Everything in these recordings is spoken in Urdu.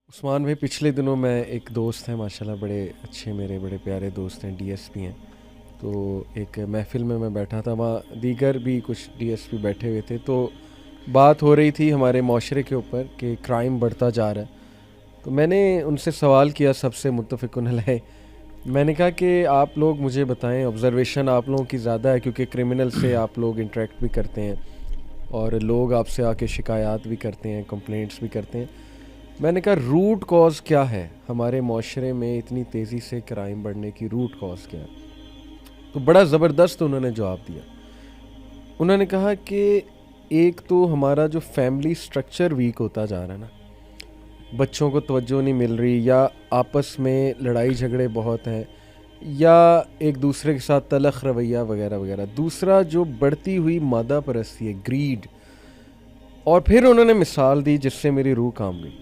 عثمان بھائی پچھلے دنوں میں ایک دوست ہیں ماشاءاللہ بڑے اچھے میرے بڑے پیارے دوست ہیں ڈی ایس پی ہیں. تو ایک محفل میں بیٹھا تھا, وہاں دیگر بھی کچھ ڈی ایس پی بیٹھے ہوئے تھے. تو بات ہو رہی تھی ہمارے معاشرے کے اوپر کہ کرائم بڑھتا جا رہا ہے. تو میں نے ان سے سوال کیا, سب سے متفقن علیہ. میں نے کہا کہ آپ لوگ مجھے بتائیں, آبزرویشن آپ لوگوں کی زیادہ ہے کیونکہ کرمنل سے آپ لوگ انٹریکٹ بھی کرتے ہیں اور لوگ آپ سے آ کے شکایات بھی کرتے ہیں, کمپلینٹس بھی کرتے ہیں. میں نے کہا روٹ کاز کیا ہے ہمارے معاشرے میں اتنی تیزی سے کرائم بڑھنے کی, روٹ کاز کیا ہے؟ تو بڑا زبردست انہوں نے جواب دیا. انہوں نے کہا کہ ایک تو ہمارا جو فیملی سٹرکچر ویک ہوتا جا رہا ہے نا, بچوں کو توجہ نہیں مل رہی, یا آپس میں لڑائی جھگڑے بہت ہیں, یا ایک دوسرے کے ساتھ تلخ رویہ وغیرہ وغیرہ. دوسرا جو بڑھتی ہوئی مادہ پرستی ہے, گریڈ. اور پھر انہوں نے مثال دی جس سے میری روح کام گئی.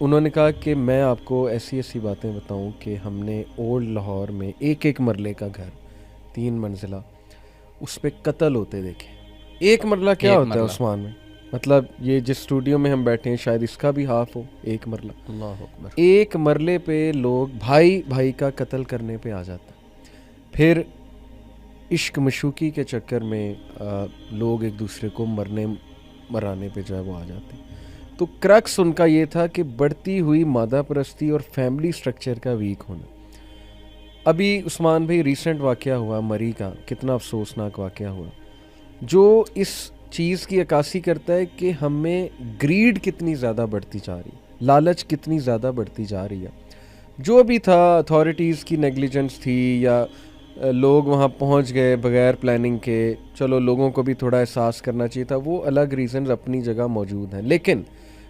انہوں نے کہا کہ میں آپ کو ایسی ایسی باتیں بتاؤں کہ ہم نے اولڈ لاہور میں ایک مرلے کا گھر 3 منزلہ, اس پہ قتل ہوتے دیکھے. ایک مرلہ کیا ہوتا ہے عثمان میں؟ مطلب یہ جس اسٹوڈیو میں ہم بیٹھے ہیں شاید اس کا بھی ہاف ہو, ایک مرلہ. اللہ اکبر. ایک مرلے پہ لوگ بھائی بھائی کا قتل کرنے پہ آ جاتا ہے. پھر عشق مشوقی کے چکر میں لوگ ایک دوسرے کو مرانے پہ جو ہے وہ آ جاتے ہیں. تو کرکس ان کا یہ تھا کہ بڑھتی ہوئی مادہ پرستی اور فیملی سٹرکچر کا ویک ہونا. ابھی عثمان بھائی ریسنٹ واقعہ ہوا مری کا, کتنا افسوسناک واقعہ ہوا, جو اس چیز کی عکاسی کرتا ہے کہ ہمیں گریڈ کتنی زیادہ بڑھتی جا رہی ہے, لالچ کتنی زیادہ بڑھتی جا رہی ہے. جو بھی تھا اتھارٹیز کی نیگلیجنس تھی, یا لوگ وہاں پہنچ گئے بغیر پلاننگ کے, چلو لوگوں کو بھی تھوڑا احساس کرنا چاہیے تھا, وہ الگ ریزنز اپنی جگہ موجود ہیں. لیکن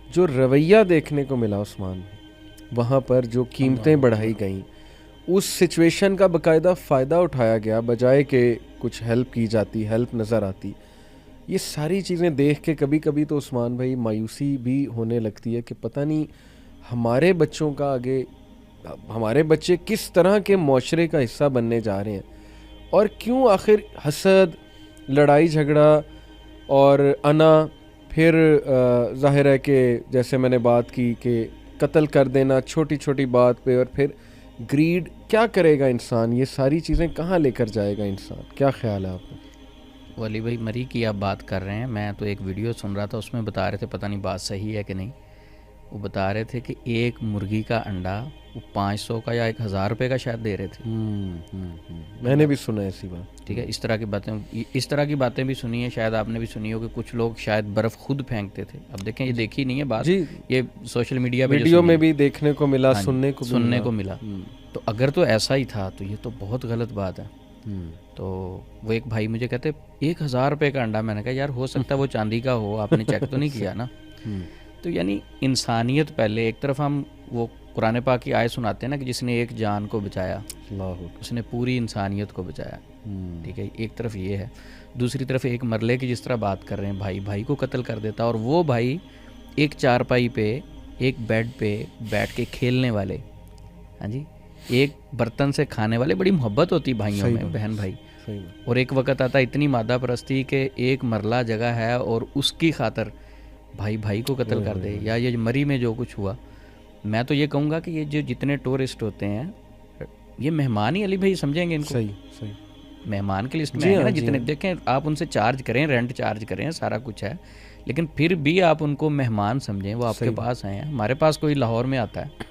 جو رویہ دیکھنے کو ملا عثمان, وہاں پر جو قیمتیں بڑھائی گئیں, اس سچویشن کا باقاعدہ فائدہ اٹھایا گیا بجائے کہ کچھ ہیلپ کی جاتی, ہیلپ نظر آتی. یہ ساری چیزیں دیکھ کے کبھی کبھی تو عثمان بھائی مایوسی بھی ہونے لگتی ہے کہ پتہ نہیں ہمارے بچوں کا آگے, ہمارے بچے کس طرح کے معاشرے کا حصہ بننے جا رہے ہیں, اور کیوں آخر حسد, لڑائی جھگڑا اور انا, پھر ظاہر ہے کہ جیسے میں نے بات کی کہ قتل کر دینا چھوٹی چھوٹی بات پہ, اور پھر گریڈ. کیا کرے گا انسان؟ یہ ساری چیزیں کہاں لے کر جائے گا انسان؟ کیا خیال ہے آپ کا؟ ولی بھائی مری کی آپ بات کر رہے ہیں, میں تو ایک ویڈیو سن رہا تھا, اس میں بتا رہے تھے, پتہ نہیں بات صحیح ہے کہ نہیں, وہ بتا رہے تھے کہ ایک مرغی کا انڈا وہ 500 کا یا 1000 روپے کا شاید دے رہے تھے. میں نے بھی سنا ہے ایسی بات. ٹھیک ہے, اس طرح کی باتیں بھی سنی ہیں, شاید آپ نے بھی سنی ہو کہ کچھ لوگ شاید برف خود پھینکتے تھے. اب دیکھیں, یہ دیکھی نہیں ہے بات, یہ سوشل میڈیا پہ ویڈیو میں بھی دیکھنے کو ملا, سننے کو ملا. تو اگر تو ایسا ہی تھا تو یہ تو بہت غلط بات ہے. تو وہ ایک بھائی مجھے کہتے 1000 روپے کا انڈا. میں نے کہا یار ہو سکتا ہے وہ چاندی کا ہو, آپ نے چیک تو نہیں کیا نا. تو یعنی انسانیت پہلے. ایک طرف ہم وہ قرآن پاک کی آیت سناتے ہیں نا کہ جس نے ایک جان کو بچایا اس نے پوری انسانیت کو بچایا. ٹھیک ہے, ایک طرف یہ ہے. دوسری طرف ایک مرلے کی جس طرح بات کر رہے ہیں, بھائی بھائی کو قتل کر دیتا, اور وہ بھائی ایک چارپائی پہ ایک بیڈ پہ بیٹھ کے کھیلنے والے, ہاں جی, ایک برتن سے کھانے والے. بڑی محبت ہوتی بھائیوں میں, بہن بھائی. اور ایک وقت آتا اتنی مادہ پرستی کہ ایک مرلہ جگہ ہے اور اس کی خاطر بھائی بھائی کو قتل کر دے. یا یہ مری میں جو کچھ ہوا, میں تو یہ کہوں گا کہ یہ جو جتنے ٹورسٹ ہوتے ہیں یہ مہمان ہی علی بھائی سمجھیں گے ان کو. صحیح مہمان کی لسٹ میں آئیں گے نا جتنے. دیکھیں آپ ان سے چارج کریں, رینٹ چارج کریں, سارا کچھ ہے, لیکن پھر بھی آپ ان کو مہمان سمجھیں. وہ آپ کے پاس آئے ہیں, ہمارے پاس کوئی لاہور میں آتا ہے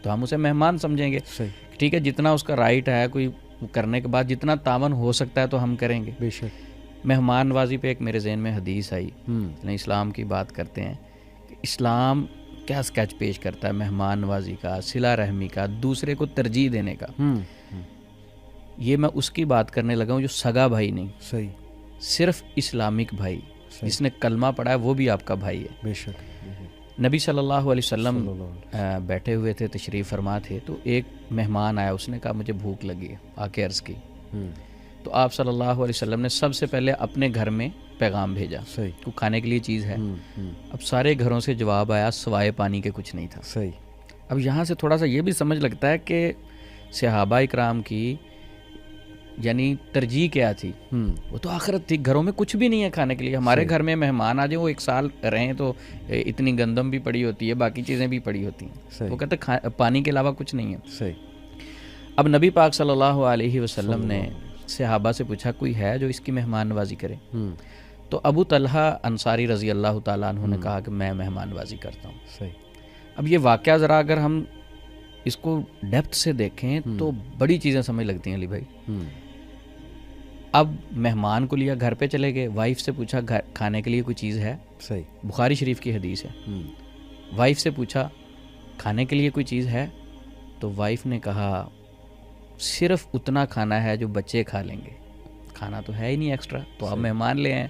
تو ہم اسے مہمان سمجھیں گے. ٹھیک ہے, جتنا اس کا رائٹ ہے کوئی کرنے کے بعد, جتنا تعاون ہو سکتا ہے تو ہم کریں گے. بے شک. مہمان نوازی پہ ایک میرے ذہن میں حدیث آئی. اسلام کی بات کرتے ہیں کہ اسلام کیا سکیچ پیش کرتا ہے مہمان نوازی کا, صلہ رحمی کا, دوسرے کو ترجیح دینے کا. یہ میں اس کی بات کرنے لگا ہوں جو سگا بھائی نہیں, صحیح, صرف اسلامک بھائی, جس نے کلمہ پڑھا ہے وہ بھی آپ کا بھائی ہے. بے شک. نبی صلی اللہ علیہ وسلم بیٹھے ہوئے تھے, تشریف فرما تھے, تو ایک مہمان آیا, اس نے کہا مجھے بھوک لگی ہے, آ کے عرض کی. تو آپ صلی اللہ علیہ وسلم نے سب سے پہلے اپنے گھر میں پیغام بھیجا, کو کھانے کے لیے چیز ہے. اب سارے گھروں سے جواب آیا سوائے پانی کے کچھ نہیں تھا. صحیح. اب یہاں سے تھوڑا سا یہ بھی سمجھ لگتا ہے کہ صحابہ اکرام کی یعنی ترجیح کیا تھی؟ وہ تو آخرت تھی. گھروں میں کچھ بھی نہیں ہے کھانے کے لیے. ہمارے گھر میں مہمان آ جائیں وہ 1 سال رہیں تو اتنی گندم بھی پڑی ہوتی ہے, باقی چیزیں بھی پڑی ہوتی ہیں. وہ کہتے پانی کے علاوہ کچھ نہیں ہے. صحیح. اب نبی پاک صلی اللہ علیہ وسلم نے صحابہ سے پوچھا کوئی ہے جو اس کی مہمان نوازی کرے؟ تو ابو طلحہ انصاری رضی اللہ تعالیٰ عنہ نے کہا کہ میں مہمان نوازی کرتا ہوں. صحیح. اب یہ واقعہ ذرا اگر ہم اس کو ڈیپتھ سے دیکھیں تو بڑی چیزیں سمجھ لگتی ہیں علی بھائی. اب مہمان کو لیا, گھر پہ چلے گئے, وائف سے پوچھا کھانے کے لیے کوئی چیز ہے؟ صحیح. بخاری شریف کی حدیث ہے. وائف سے پوچھا کھانے کے لیے کوئی چیز ہے؟ تو وائف نے کہا صرف اتنا کھانا ہے جو بچے کھا لیں گے, کھانا تو ہے ہی نہیں ایکسٹرا, تو آپ مہمان لے آئیں.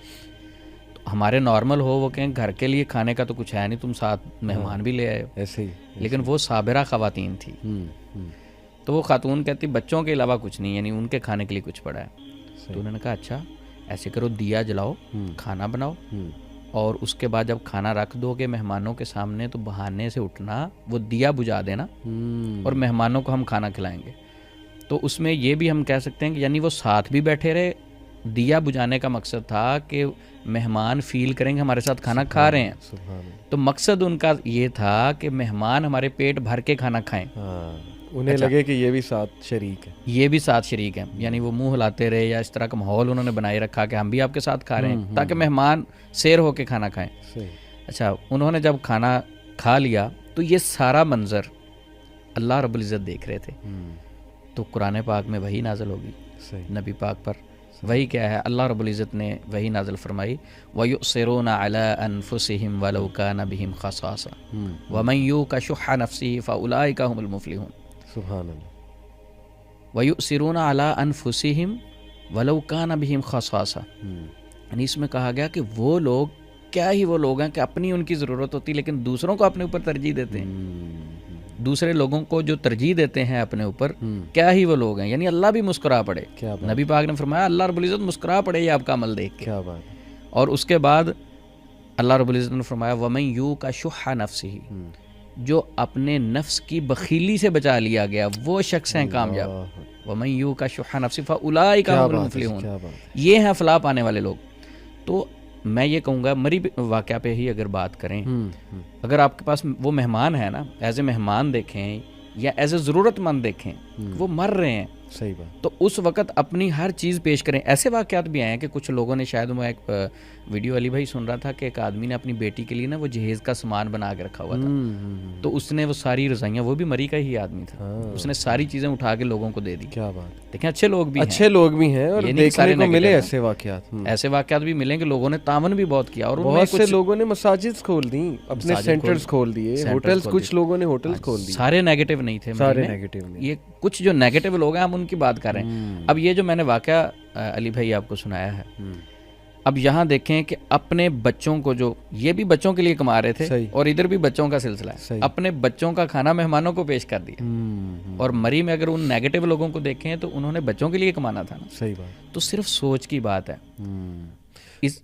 تو ہمارے نارمل ہو وہ کہیں گھر کے لیے کھانے کا تو کچھ ہے نہیں, تم ساتھ مہمان بھی لے آئے. ایسے ہی. لیکن وہ صابرہ خواتین تھی, تو وہ خاتون کہتی بچوں کے علاوہ کچھ نہیں, یعنی ان کے کھانے کے لیے کچھ پڑا ہے. تو انہوں نے کہا اچھا ایسے کرو, دیا جلاؤ, کھانا بناؤ, اور اس کے بعد جب کھانا رکھ دو گے مہمانوں کے سامنے تو بہانے سے اٹھنا, وہ دیا بجھا دینا, اور مہمانوں کو ہم کھانا کھلائیں گے. تو اس میں یہ بھی ہم کہہ سکتے ہیں کہ یعنی وہ ساتھ بھی بیٹھے رہے. دیا بجھانے کا مقصد تھا کہ مہمان فیل کریں گے ہمارے ساتھ کھانا کھا رہے ہیں. تو مقصد ان کا یہ تھا کہ مہمان ہمارے پیٹ بھر کے کھانا کھائیں, انہیں لگے کہ یہ بھی ساتھ شریک ہے, یہ بھی ساتھ شریک ہیں. یعنی وہ منہ ہلاتے رہے, یا اس طرح کا ماحول انہوں نے بنائے رکھا کہ ہم بھی آپ کے ساتھ کھا رہے ہیں, تاکہ مہمان سیر ہو کے کھانا کھائیں. اچھا, انہوں نے جب کھانا کھا لیا تو یہ سارا منظر اللہ رب العزت دیکھ رہے تھے. تو قرآن پاک میں وحی نازل ہوگی نبی پاک پر. وہی کیا ہے, اللہ رب العزت نے وہی نازل فرمائی وَيُؤْثِرُونَ عَلَىٰ أَنفُسِهِمْ وَلَوْ كَانَ بِهِمْ خَصَاصَةٌ وَمَن يُوقَ شُحَّ نَفْسِهِ فَأُولَٰئِكَ هُمُ الْمُفْلِحُونَ. سبحان اللہ. وَيُؤْثِرُونَ عَلَىٰ أَنفُسِهِمْ وَلَوْ كَانَ بِهِمْ خَصَاصَةٌ, یعنی اس میں کہا گیا کہ وہ لوگ کیا ہی وہ لوگ ہیں کہ اپنی ان کی ضرورت ہوتی لیکن دوسروں کو اپنے اوپر ترجیح دیتے ہیں. دوسرے لوگوں کو جو ترجیح دیتے ہیں اپنے اوپر, کیا ہی وہ لوگ ہیں. یعنی اللہ بھی مسکرا پڑے. نبی پاک نے فرمایا اللہ رب العزت مسکرا پڑے یہ آپ کا عمل دیکھ کے. کیا بات. اور اس کے بعد اللہ رب العزت نے فرمایا وَمَن يُوقَ شُحَّ نَفْسِهِ, جو اپنے نفس کی بخیلی سے بچا لیا گیا وہ شخص ہیں کامیاب. وَمَن يُوقَ شُحَّ نَفْسِهِ فَأُولَٰئِكَ هُمُ الْمُفْلِحُونَ, یہ ہیں فلاح پانے والے لوگ. تو میں یہ کہوں گا مری واقعہ پہ ہی اگر بات کریں, اگر آپ کے پاس وہ مہمان ہے نا, ایز اے مہمان دیکھیں یا ایز اے ضرورت مند دیکھیں, وہ مر رہے ہیں, صحیح بات, تو اس وقت اپنی ہر چیز پیش کریں. ایسے واقعات بھی آئے ہیں کہ کچھ لوگوں نے, شاید میں ایک ویڈیو علی بھائی سن رہا تھا کہ ایک آدمی نے اپنی بیٹی کے لیے نا وہ جہیز کا سامان بنا کے رکھا ہوا تھا, تو اس نے وہ ساری رضائیاں, وہ بھی مری کا ہی آدمی تھا, اس نے ساری چیزیں اٹھا کے لوگوں کو دے دی. کیا بات. دیکھیں اچھے لوگ بھی ہیں, اچھے لوگ بھی ہیں, اور دیکھنے کو ملے ایسے واقعات. ایسے واقعات بھی ملیں کہ لوگوں نے تعاون بھی بہت کیا, اور بہت سے لوگوں نے مساجد کھول دی, اپنے سینٹرز کھول دیے, ہوٹلز, کچھ لوگوں نے ہوٹلز کھول دیے. سارے نیگیٹو نہیں تھے, سارے نیگیٹو نہیں. یہ کچھ جو نیگیٹو لوگ ہیں ہم ان کی بات کر رہے ہیں. اب یہ جو میں نے واقعہ علی بھائی آپ کو سنایا ہے, اب یہاں دیکھیں کہ اپنے بچوں کو, جو یہ بھی بچوں کے لیے کما رہے تھے اور ادھر بھی بچوں کا سلسلہ ہے, اپنے بچوں کا کھانا مہمانوں کو پیش کر دیا. اور مری میں اگر ان نیگیٹو لوگوں کو دیکھیں تو انہوں نے بچوں کے لیے کمانا تھا نا. صحیح بات. تو صرف سوچ کی بات ہے. اس